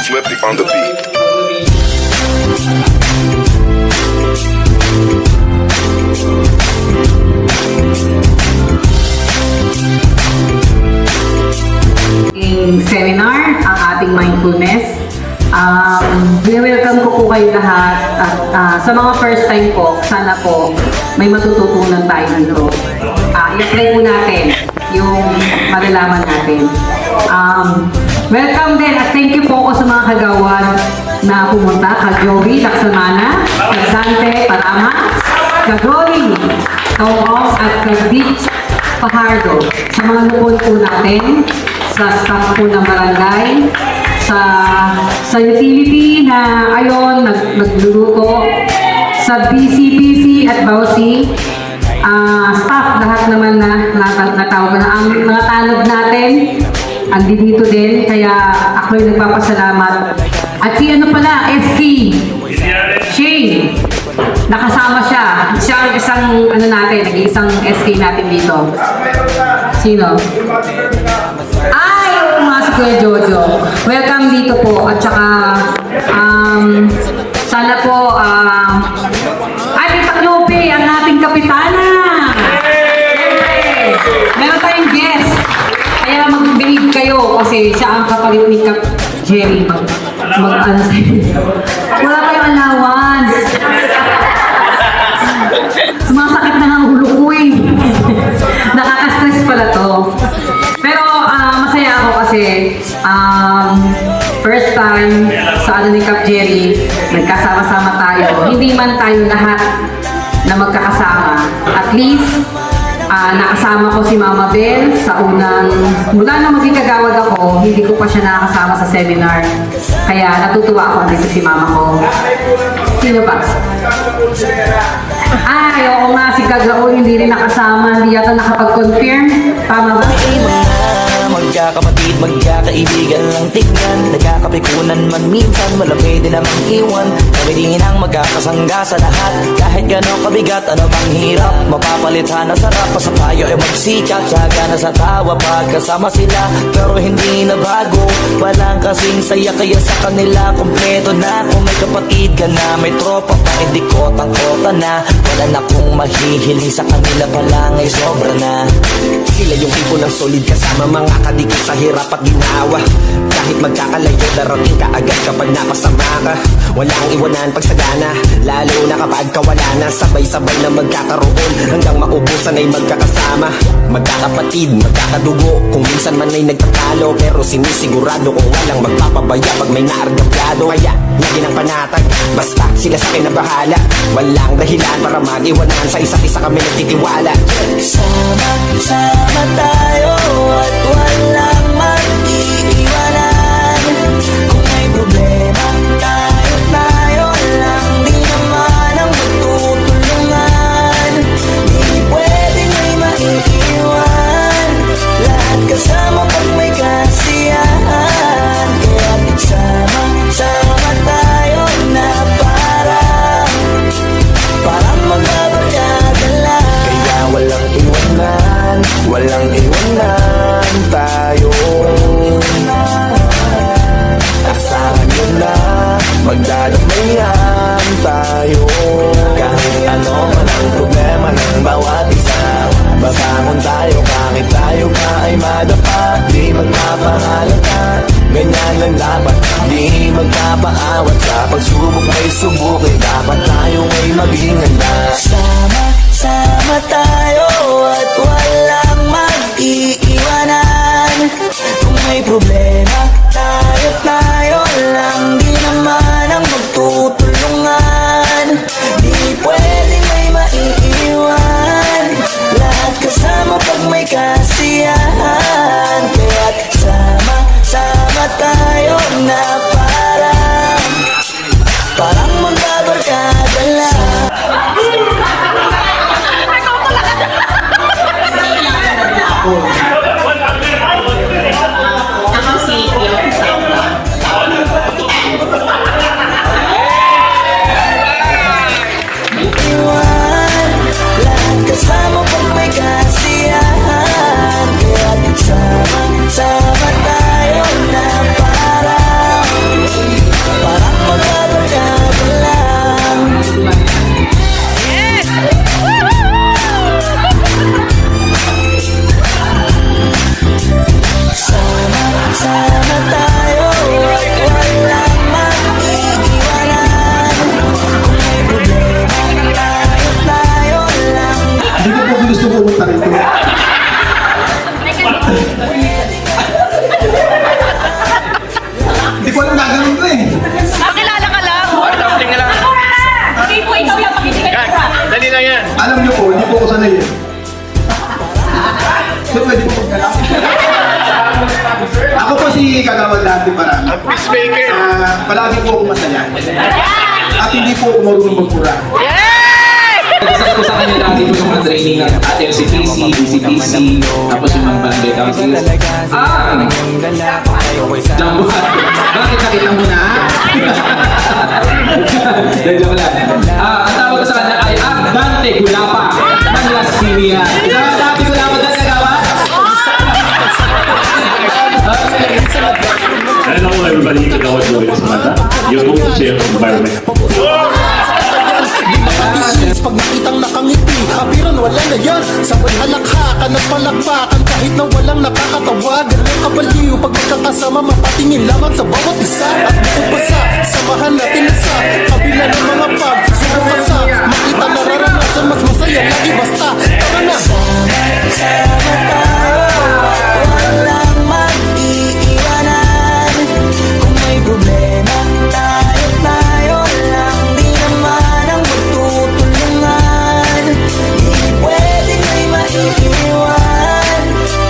Swifty on the beat. Seminar, ang ating mindfulness. Welcome ko po kayo lahat at sa mga first time po, sana po may matututunan tayo dito. I-apply po natin yung malalaman natin. Welcome din at thank you po ako sa mga kagawan na pumunta, ka-Joey, Laksamana, ka-Dante, Parama, ka-Glory, Kaong at ka-Dick Pajardo. Sa mga lupon po natin, sa staff po ng barangay, sa utility na ayon nagluluto, sa BCBC at Bausi, staff lahat naman na natawag na ang mga tanod natin, andito din, kaya ako'y nagpapasalamat. At si ano pala, SK, Shane, nakasama siya. Siya ang isang ano natin, nag-iisang SK natin dito. Sino? Ay, pumasok ko yung Jojo. Welcome dito po. At saka, sana po, ay, Tita Clope, ang ating kapitana. Meron tayong guest. Kaya mag-behave kayo kasi siya ang kapalit ni Cap Jerry. Mag-ano sa'yo. Wala kayong allowance. Sumasakit na ang ulo ko eh. Nakaka-stress pala to. Pero masaya ako kasi first time sa ano ni Cap Jerry, nagkasama-sama tayo. Hindi man tayo lahat na magkakasama. At least, nakasama ko si Mama Bel sa unang, mula na maging kagawad ako, hindi ko pa siya nakasama sa seminar. Kaya natutuwa ako dito si Mama ko. Sino pa? Ay, oo nga, si Kagao hindi rin nakasama, hindi yata nakapag-confirm. Tama ba? Magkakapatid, magkakaibigan lang tignan. Nagkakapikunan man minsan, wala pwede namang iwan. Kami din ang magkakasangga sa lahat. Kahit gano'ng kabigat, ano bang hirap mapapalitan na sarap, sa payo ay magsikap. Saga na sa tawa pagkasama sila, pero hindi na bago. Walang kasing saya kaya sa kanila kompleto na. Kung may kapatid ka na, may tropa pa, hindi kotang-kota na. Wala na kong mahihiling sa kanila pa lang ay sobra na. Sila yung tipo ng solid kasama, mga kadikit sa hirap at ginawa. Kahit magkakalayo, darating ka agad kapag napasama ka. Walang iwanan pag sagana, lalo na kapag kawala na. Sabay-sabay na magkakaroon hanggang maubusan ay magkakasama. Magkakapatid, magkakadugo, kung minsan man ay nagtatalo, pero sinisigurado kung walang magpapabaya pag may naargabyado. Kaya lagi ng panatag, basta sila sa akin na bahala. Walang dahilan para mag-iwanan, sa isa't isa kami nagtitiwala. Sama-sama tayo at walang mag-iiwanan. Kung may problema, tayo lang, di naman ang magtutulungan. Di pwedeng may maiiwan, lahat kasama pag may kasiyahan. Kaya sama-sama tayo na parang magbabarkada lang. Kaya walang iwanan tayo. Asahan nyo na, magdadamayan tayo. Kahit ano man ang problema ng bawat isa, babangon tayo kahit tayo pa ay madapa. Di magpapahalata, ganyan lang dapat. Di magpapaawat, sa pagsubok may subukin. Dapat tayo ay maging handa. Sama tayo at walang mag-iiwanan. Kung may problema, tayo lang, di naman ang magtutulungan. Di pwedeng may maiiwan, lahat kasama pag may kasiyahan. Kaya't sama tayo na parang magbabarkada lang. Ako si Hindi ko alam gagawin ko eh. Pakilala ka lang. Dumpling na lang. Hindi po ikaw yung pakitigan Yan, ka. dali lang yan. Alam niyo po, hindi po ako sanay eh. So, pwede po pagkalap. Ako po si Kagawad Dante Parang. Ang peacemaker. Palagi po ako masaya. At hindi po ako marunong magpura. Nagsasabi ko sa kanya dati po yung mga training ng LCPC, DCPC, tapos yung mga barangay councils. Jumbo. Bakit nakita mo na? Dahil joke lang. Ang tawag ko sa kanya ay ang Dante Gulapa ng Las Piñas. Isang Dante Gulapa dyan kagawa. Hello everybody, ikaw ay Joey Samantha. Your book to share environment. Pag nakitang nakangiti, abiran wala na yan. Sabay halakhakan at palakpakan kahit na walang nakakatawagan. Ang kabaliw pag magkakasama, mapatingin lamang sa bawat isa. At bukod pa sa samahan natin na sa kabila ng mga pag subukan sa makita nararanasan, mas masaya lagi basta tama na. Sama tayo, walang mag-iiwanan. Kung may problema, tayo lang. Di naman ang magtutulungan. Di pwedeng may maiiwan.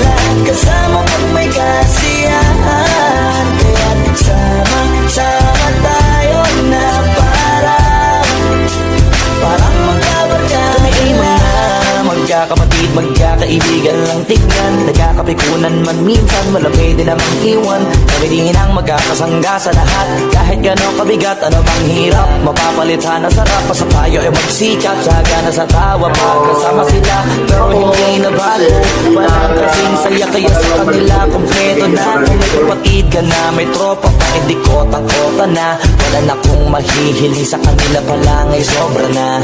Lahat kasama pag may kasiyahan. Kaya't sama tayo na parang magkabarkada. Tumiiman na magkakapatid, magkakaibigan lang tignan. Nagkakapikunan man minsan, wala pwede namang iwan. Kami din ang magkakasangga sa lahat. Kahit gano'ng kabigat, ano bang hirap, mapapalitan na sarap. Pa sa payo ay magsikap, sagana sa tawa. Magkasama sila, pero hindi na balo. Walang kasing saya, kaya sa kanila kompleto na. Kung may kapatid ka na, may tropa pa, hindi kotang-kota na. Wala na kong mahihiling sa kanila pa lang ay sobra na.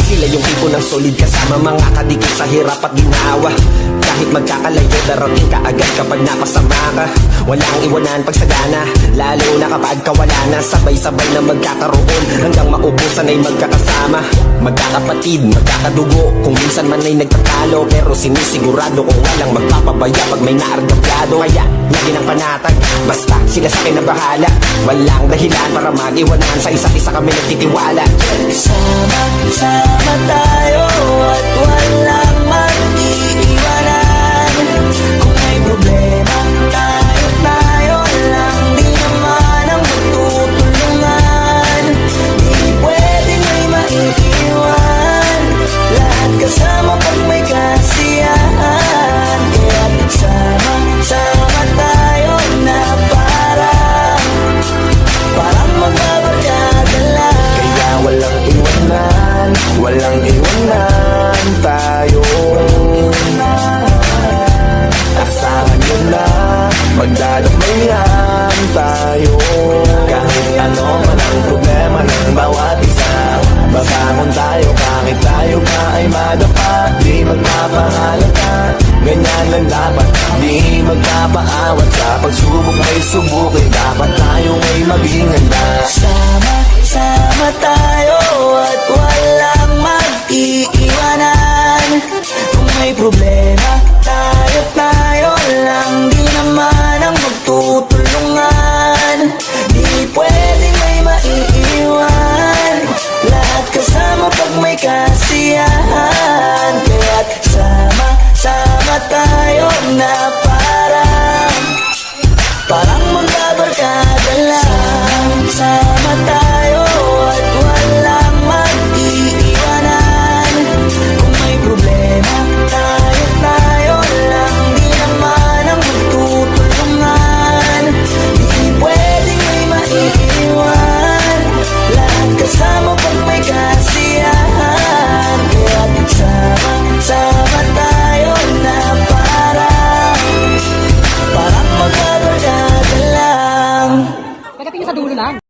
Sila yung tipo ng solid kasama, mga kadikit sa hirap at ginawa. Kahit magkakalayo, darating ka agad kapag napasama ka. Walang iwanan pag sagana, lalo na kapag kawala na. Sabay-sabay na magkakaroon, hanggang maubusan ay magkakasama. Magkakapatid, magkakadugo, kung minsan man ay nagtatalo. Pero sinisigurado kung walang magpapabaya pag may naargaplado. Kaya, lagi ng panatag, basta sila sa akin na bahala. Walang dahilan para mag-iwanan, sa isa't isa kami nagtitiwala. Sama tayo at walang mag-iiwanan. Kung may problema, tayo lang. Di naman ang magtutulungan. Di pwedeng may maiiwan. Lahat kasama pag may kasiyahan. Kaya sama tayo na parang magbabarkada lang. Kaya walang iwanan tayo. Asahan nyo na, magdadamayan tayo. Kahit ano man ang problema ng bawat isa, babangon tayo kahit tayo pa ay madapa. Di magpapahalata, ganyan lang dapat. Di magpapaawat, sa pagsubok may subukin. Dapat tayo ay maging handa. Sama tayo at walang mag-iiwanan. Kung may problema, tayo lang. Di naman ang magtutulungan. Di pwedeng may maiiwan. Lahat kasama pag may kasiyahan. Kaya't sama tayo na parang magbabarkada lang. Sama tayo at walang mag-iiwanan. Kung may problema, tayo lang. Di naman ang magtutulungan. Di pwedeng may maiiwan. Lahat kasama pag may kasiyahan. Kaya sama tayo na parang magbabarkada lang. Pagdating sa dulo lang.